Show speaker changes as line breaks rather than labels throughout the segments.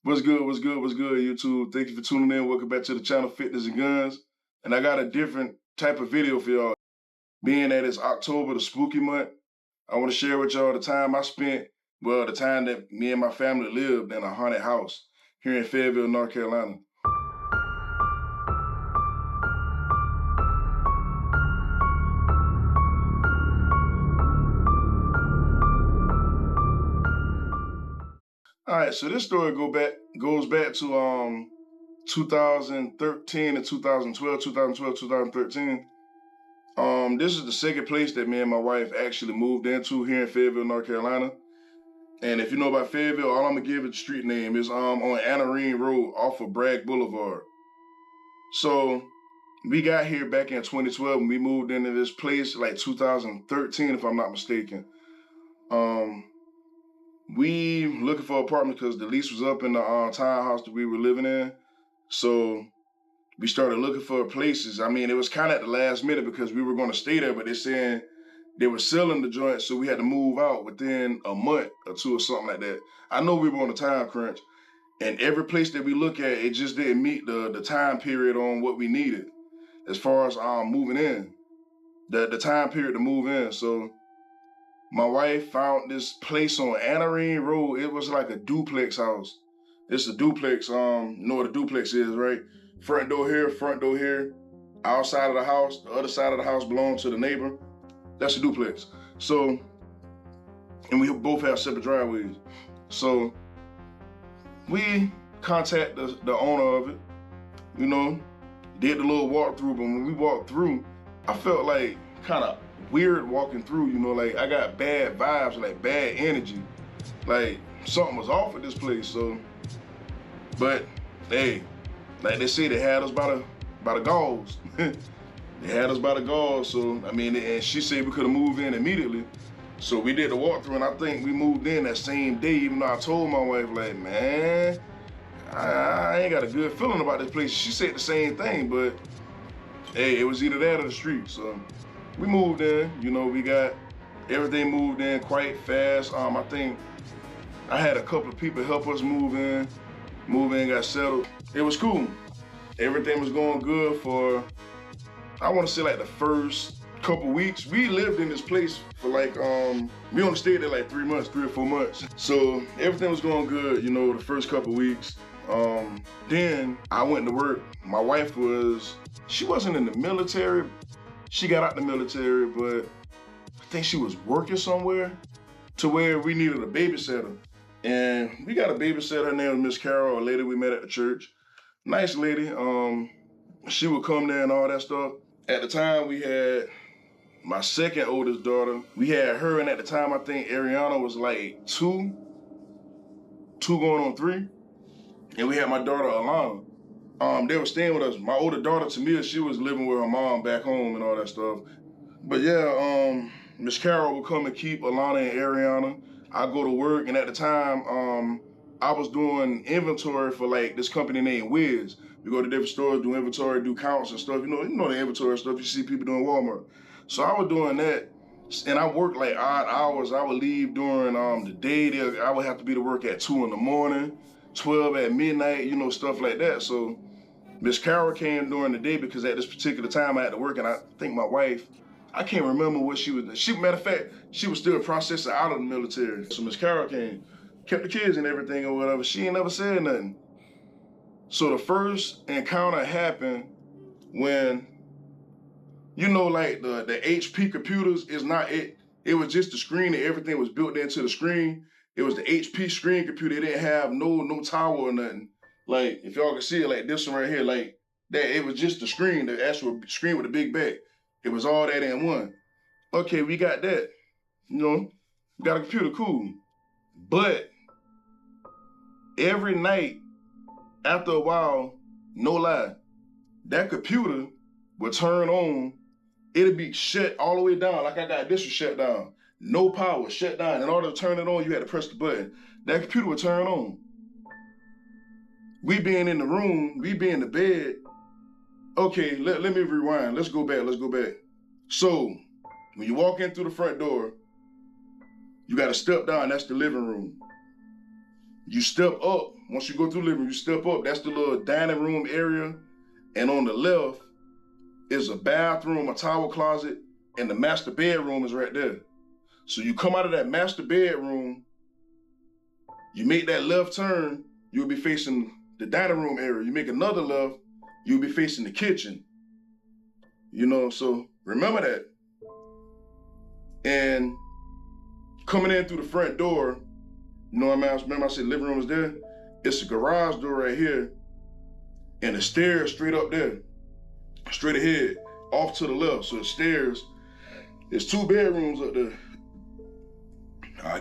What's good, YouTube? Thank you for tuning in. Welcome back to the channel, Fitness and Guns. And I got a different type of video for y'all. Being that it's October, the spooky month, I want to share with y'all the time I spent, the time that me and my family lived in a haunted house here in Fayetteville, North Carolina. All right, so this story goes back to 2013 and 2012, 2013. This is the second place that me and my wife actually moved into here in Fayetteville, North Carolina. And if you know about Fayetteville, all I'm gonna give it the street name is on Anarene Road off of Bragg Boulevard. So we got here back in 2012 and we moved into this place like 2013, if I'm not mistaken. We looking for an apartment because the lease was up in the townhouse that we were living in. So we started looking for places. I mean, it was kind of at the last minute because we were going to stay there, but they're saying they were selling the joint, so we had to move out within a month or two or something like that. I know we were on a time crunch, and every place that we look at, it just didn't meet the time period on what we needed as far as moving in, the time period to move in. So my wife found this place on Anarene Road. It was like a duplex house. It's a duplex. You know what a duplex is, right? Front door here. Outside of the house, the other side of the house belongs to the neighbor. That's a duplex. So, and we both have separate driveways. So we contact the owner of it, you know, did the little walkthrough, but when we walked through, I felt like kind of weird walking through, you know, like I got bad vibes, like bad energy. Like something was off at this place, so, but hey, like they said, they had us by the galls. They had us by the galls, so, I mean, and she said we could have moved in immediately. So we did the walkthrough, and I think we moved in that same day, even though I told my wife, like, man, I ain't got a good feeling about this place. She said the same thing, but hey, it was either that or the street, so we moved in, you know, we got everything moved in quite fast. I think I had a couple of people help us move in, got settled. It was cool. Everything was going good for, I want to say like the first couple weeks. We lived in this place for like, we only stayed there like 3 or 4 months. So everything was going good, you know, the first couple weeks. Then I went to work. My wife she wasn't in the military. She got out the military, but I think she was working somewhere to where we needed a babysitter. And we got a babysitter, her name was Miss Carol, a lady we met at the church. Nice lady. She would come there and all that stuff. At the time, we had my second oldest daughter. We had her, and at the time, I think Ariana was like two going on 3. And we had my daughter, Alana. They were staying with us. My older daughter, Tamia, she was living with her mom back home and all that stuff. But yeah, Miss Carol would come and keep Alana and Ariana. I go to work, and at the time, I was doing inventory for like this company named Wiz. We go to different stores, do inventory, do counts and stuff. You know the inventory stuff you see people doing Walmart. So I was doing that, and I worked like odd hours. I would leave during the day. I would have to be to work at 2 in the morning, 12 at midnight, you know, stuff like that. So Miss Carol came during the day because at this particular time I had to work, and I think my wife, I can't remember what she was. Matter of fact, she was still processing out of the military. So Miss Carol came, kept the kids and everything or whatever. She ain't never said nothing. So the first encounter happened when, you know, like the HP computers is not it. It was just the screen and everything was built into the screen. It was the HP screen computer. It didn't have no tower or nothing. Like, if y'all can see it, like this one right here, like that, it was just the screen, the actual screen with the big back. It was all that in one. Okay, we got that. You know, we got a computer, cool. But every night, after a while, no lie, that computer would turn on. It'd be shut all the way down, like I got this one shut down. No power, shut down. In order to turn it on, you had to press the button. That computer would turn on. We being in the room, we be in the bed. Okay, let me rewind. Let's go back. So, when you walk in through the front door, you got to step down. That's the living room. You step up once you go through the living room, you step up, that's the little dining room area. And on the left is a bathroom, a towel closet, and the master bedroom is right there. So you come out of that master bedroom, you make that left turn, you'll be facing the dining room area. You make another left, you'll be facing the kitchen. You know, so remember that. And coming in through the front door, you know what I mean? Remember I said living room was there? It's a garage door right here, and the stairs straight up there, straight ahead, off to the left. So the stairs, there's 2 bedrooms up there.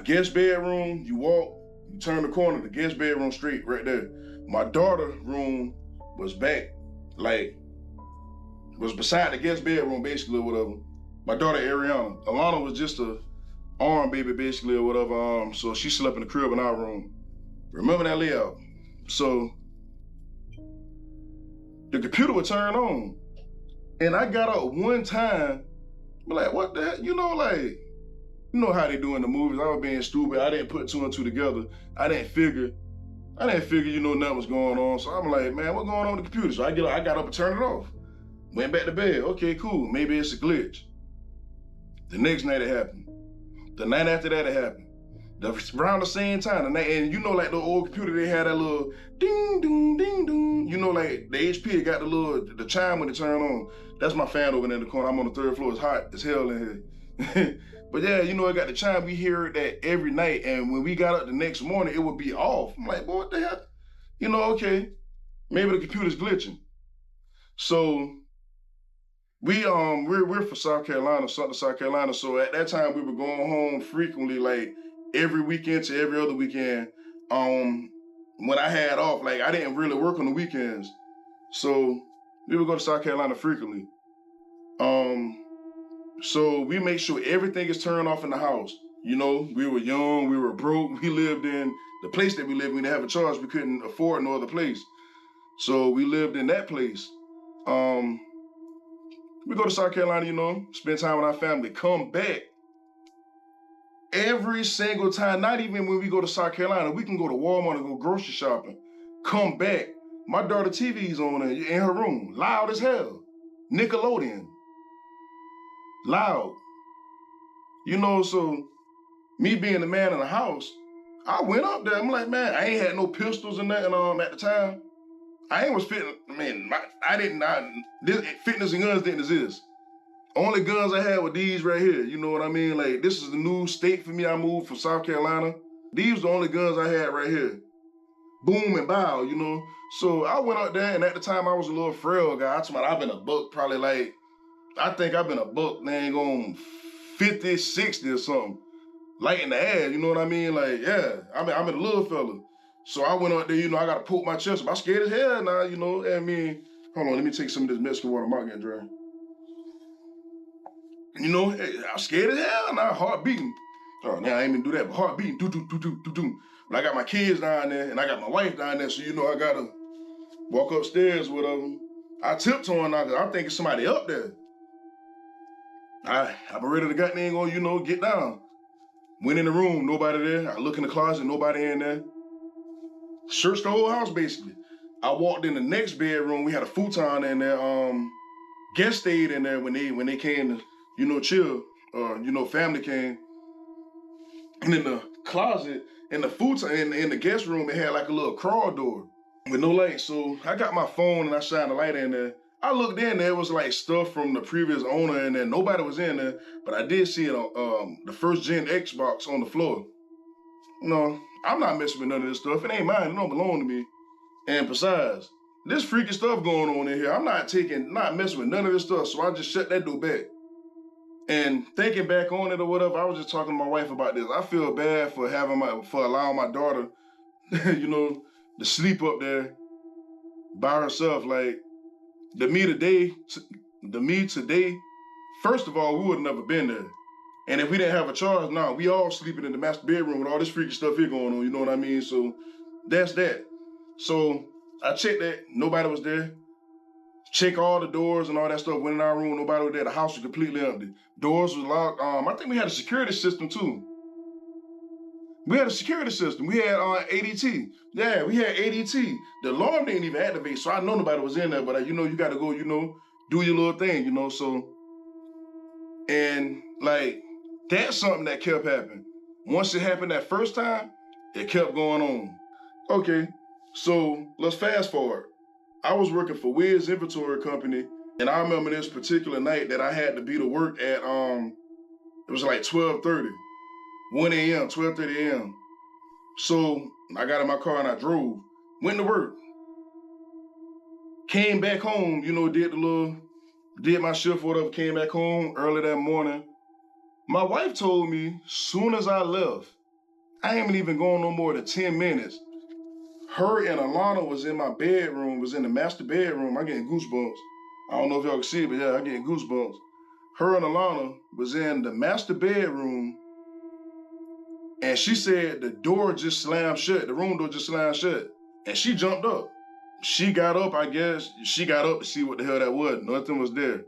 Guest bedroom, you walk, you turn the corner, the guest bedroom straight right there. My daughter's room was back, like, was beside the guest bedroom basically or whatever. My daughter Ariana. Alana was just a arm baby basically or whatever. So she slept in the crib in our room. Remember that layout. So the computer would turn on. And I got up one time, like, what the heck? You know, like, you know how they do in the movies. I was being stupid. I didn't put 2 and 2 together. I didn't figure, you know, nothing was going on. So I'm like, man, what's going on with the computer? So I got up and turned it off. Went back to bed. Okay, cool. Maybe it's a glitch. The next night it happened. The night after that it happened. Around the same time. And you know, like the old computer, they had that little ding, ding, ding, ding. You know, like the HP got the chime when it turned on. That's my fan over there in the corner. I'm on the 3rd floor. It's hot as hell in here. But yeah, you know, it got the chime. We hear that every night. And when we got up the next morning, it would be off. I'm like, boy, what the hell? You know, okay, maybe the computer's glitching. So we're from South Carolina, Sumter, South Carolina. So at that time we were going home frequently, like every weekend to every other weekend. When I had off, like I didn't really work on the weekends. So we would go to South Carolina frequently. So we make sure everything is turned off in the house. You know, we were young, we were broke. We lived in the place that we lived in. We didn't have a charge. We couldn't afford no other place. So we lived in that place. We go to South Carolina, you know, spend time with our family, come back. Every single time, not even when we go to South Carolina, we can go to Walmart and go grocery shopping. Come back, my daughter TV's on in her room, loud as hell. Nickelodeon, loud. You know, so me being the man in the house, I went up there. I'm like, man, I ain't had no pistols or nothing at the time. I ain't was fitting, man, fitness and guns didn't exist. Only guns I had were these right here, you know what I mean? Like, this is the new state for me. I moved from South Carolina. These were the only guns I had right here. Boom and bow, you know? So I went out there, and at the time I was a little frail guy. I've been a buck probably like, I think I've been a buck, man, going 50, 60 or something. Light in the ass, you know what I mean? Like, yeah, I'm in a little fella. So I went out there, you know, I got to poke my chest up. I'm scared as hell now, you know. I mean, hold on, let me take some of this Mexican water. I'm getting dry. You know, I'm scared as hell now, heart beating. Oh, now I ain't even do that, but heart beating, do. But I got my kids down there, and I got my wife down there, so you know I got to walk upstairs with them. I tiptoeing now, because I'm thinking somebody up there. I'm ready to goddamn go, you know, get down. Went in the room, nobody there. I look in the closet, nobody in there. Searched the whole house, basically. I walked in the next bedroom. We had a futon in there. Guests stayed in there when they came to, you know, chill. You know, family came. And in the closet, in the futon, in the guest room, it had like a little crawl door with no light. So I got my phone and I shined the light in there. I looked in there, it was like stuff from the previous owner in there. Nobody was in there, but I did see it on the first gen Xbox on the floor. No, I'm not messing with none of this stuff. It ain't mine, it don't belong to me. And besides, this freaky stuff going on in here. I'm not messing with none of this stuff, so I just shut that door back. And thinking back on it or whatever, I was just talking to my wife about this. I feel bad for allowing my daughter, you know, to sleep up there by herself. Like, the me today, first of all, we would have never been there. And if we didn't have a charge, we all sleeping in the master bedroom with all this freaky stuff here going on, you know what I mean? So that's that. So I checked that, nobody was there. Check all the doors and all that stuff, went in our room, nobody was there. The house was completely empty. Doors was locked. I think we had a security system too. We had a security system. We had ADT. Yeah, we had ADT. The alarm didn't even activate, so I know nobody was in there, but you got to go, do your little thing, so. And like, that's something that kept happening. Once it happened that first time, it kept going on. Okay, so let's fast forward. I was working for Wiz Inventory Company, and I remember this particular night that I had to be to work at, it was like 12:30, 1 a.m., 12:30 a.m. So I got in my car and I drove, went to work, came back home, did my shift or whatever, came back home early that morning. My wife told me soon as I left, I ain't even going no more than 10 minutes. Her and Alana was in my bedroom, was in the master bedroom. I'm getting goosebumps. I don't know if y'all can see it, but yeah, I'm getting goosebumps. Her and Alana was in the master bedroom, and she said the door just slammed shut. The room door just slammed shut. And she jumped up. She got up, I guess. She got up to see what the hell that was. Nothing was there.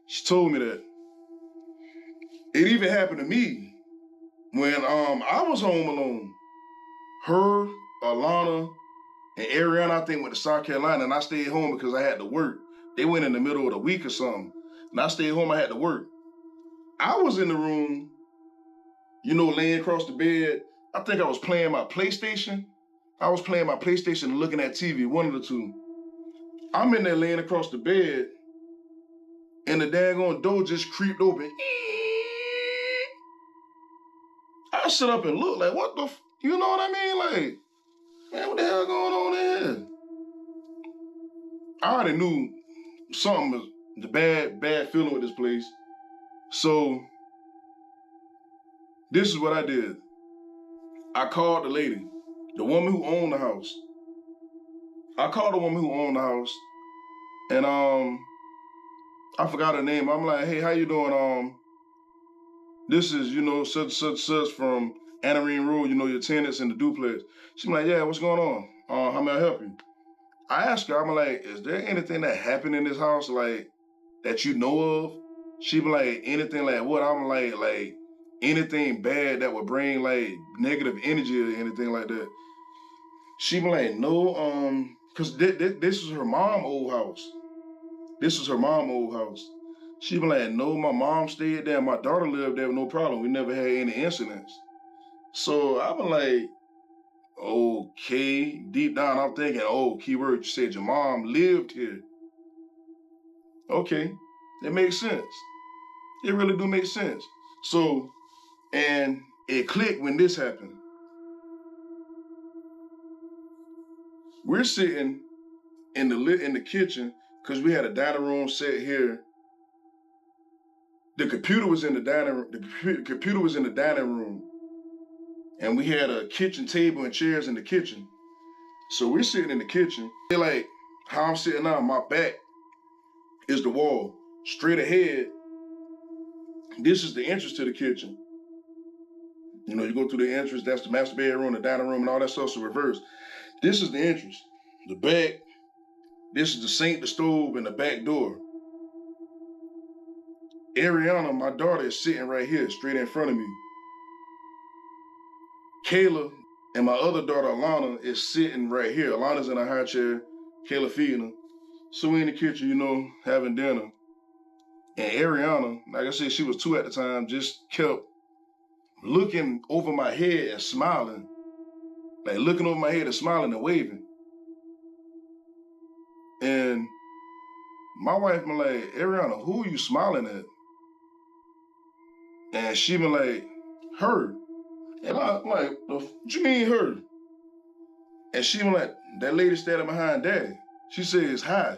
She told me that. It even happened to me when I was home alone. Her, Alana, and Ariana, I think, went to South Carolina, and I stayed home because I had to work. They went in the middle of the week or something. And I stayed home, I had to work. I was in the room, laying across the bed. I think I was playing my PlayStation. I was playing my PlayStation and looking at TV, one of the two. I'm in there laying across the bed, and the daggone door just creeped open. I sit up and look like, what the, you know what I mean? Like, man, what the hell going on here? I already knew something was the bad feeling with this place. So, this is what I did. I called the lady, the woman who owned the house. I called the woman who owned the house, and I forgot her name. I'm like, hey, how you doing? This is, such from Anarene Road, your tenants in the duplex. She's like, yeah, what's going on? How may I help you? I asked her, I'm like, is there anything that happened in this house, like, that you know of? She be like, anything like what? I'm like anything bad that would bring like negative energy or anything like that. She be like, no, cause this was her mom old house. This was her mom old house. She be like, no, my mom stayed there, my daughter lived there with no problem. We never had any incidents. So I was like, okay. Deep down, I'm thinking, oh, keyword, you said your mom lived here. Okay, it makes sense. It really do make sense. So, and it clicked when this happened. We're sitting in the kitchen because we had a dining room set here. The computer was in the dining room. The computer was in the dining room, and we had a kitchen table and chairs in the kitchen. So we're sitting in the kitchen. Like how I'm sitting now, my back is the wall. Straight ahead, this is the entrance to the kitchen. You go through the entrance, that's the master bedroom, the dining room, and all that stuff, so reverse. This is the entrance. The back, this is the sink, the stove, and the back door. Ariana, my daughter, is sitting right here, straight in front of me. Kayla and my other daughter, Alana, is sitting right here. Alana's in a high chair, Kayla feeding her. So we in the kitchen, having dinner. And Ariana, like I said, she was 2 at the time, just kept looking over my head and smiling. Like looking over my head and smiling and waving. And my wife been like, Ariana, who are you smiling at? And she been like, her. And I'm like, what you mean her? And she been like, that lady standing behind Daddy. She says, hi.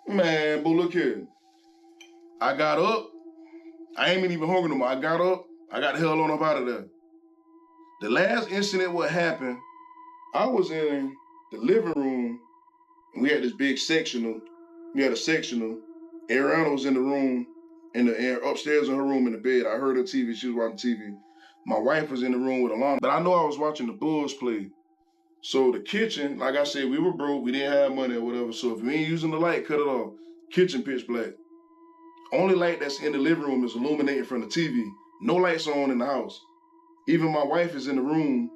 Man, but look here. I got up. I ain't been even hungry no more. I got up. I got the hell on up out of there. The last incident what happened, I was in the living room, and we had this big sectional. We had a sectional. Ariana was in the room, upstairs in her room in the bed. I heard her TV. She was watching TV. My wife was in the room with Alana. But I know I was watching the Bulls play. So the kitchen, like I said, we were broke. We didn't have money or whatever. So if we ain't using the light, cut it off. Kitchen pitch black. Only light that's in the living room is illuminating from the TV. No lights on in the house. Even my wife is in the room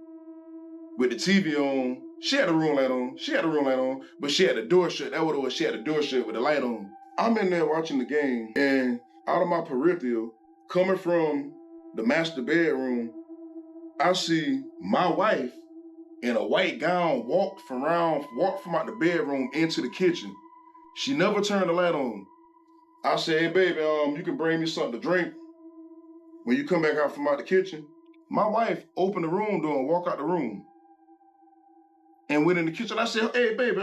with the TV on. She had the room light on. She had the room light on, but she had the door shut. That what it was. She had the door shut with the light on. I'm in there watching the game, and out of my peripheral, coming from the master bedroom, I see my wife in a white gown walk from out the bedroom into the kitchen. She never turned the light on. I said, hey baby, you can bring me something to drink when you come back out from out the kitchen. My wife opened the room door and walked out the room and went in the kitchen. I said, hey baby,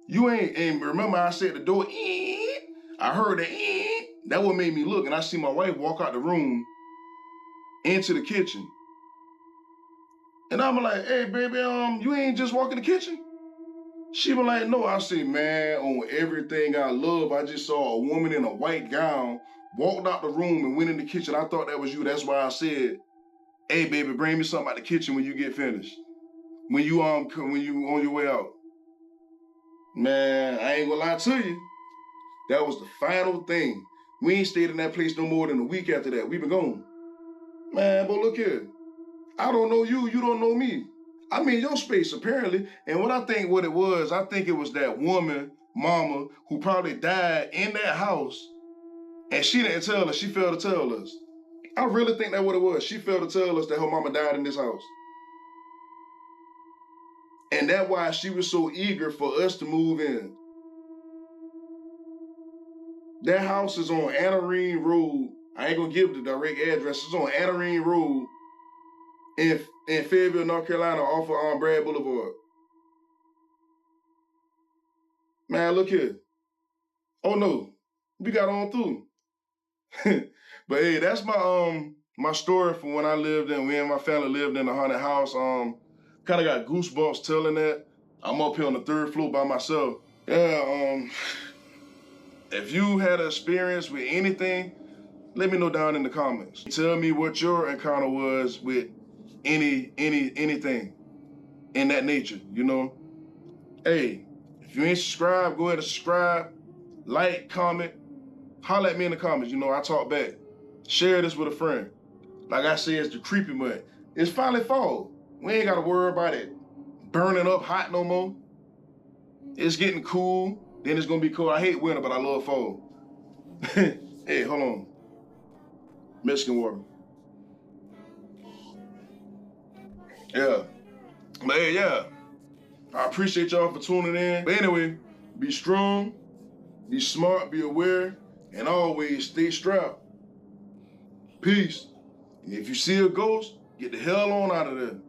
you ain't remember I said the door, I heard that, that what made me look, and I see my wife walk out the room into the kitchen. And I'm like, hey baby, you ain't just walk in the kitchen? She was like, no. I said, man, on everything I love, I just saw a woman in a white gown, walked out the room and went in the kitchen. I thought that was you. That's why I said, hey baby, bring me something out the kitchen when you get finished. When you on your way out. Man, I ain't gonna lie to you. That was the final thing. We ain't stayed in that place no more than a week after that. We been gone. Man, but look here. I don't know you, you don't know me. I'm in your space, apparently. And what I think what it was, I think it was that woman, mama, who probably died in that house, and she didn't tell us. She failed to tell us. I really think that's what it was. She failed to tell us that her mama died in this house. And that's why she was so eager for us to move in. That house is on Anarene Road. I ain't gonna give the direct address. It's on Anarene Road in Fayetteville, North Carolina, off of Brad Boulevard. Man, look here. Oh no, we got on through. But hey, that's my story from when I lived in. Me and my family lived in a haunted house. Kind of got goosebumps telling that. I'm up here on the 3rd floor by myself. Yeah. If you had an experience with anything, let me know down in the comments. Tell me what your encounter was with anything in that nature, you know? Hey, if you ain't subscribed, go ahead and subscribe, like, comment, holler at me in the comments, you know, I talk back. Share this with a friend. Like I said, it's the creepy month. It's finally fall. We ain't gotta worry about it burning up hot no more. It's getting cool, then it's gonna be cold. I hate winter, but I love fall. Hey, hold on. Mexican water. Yeah. But hey, yeah. I appreciate y'all for tuning in. But anyway, be strong, be smart, be aware, and always stay strapped. Peace. And if you see a ghost, get the hell on out of there.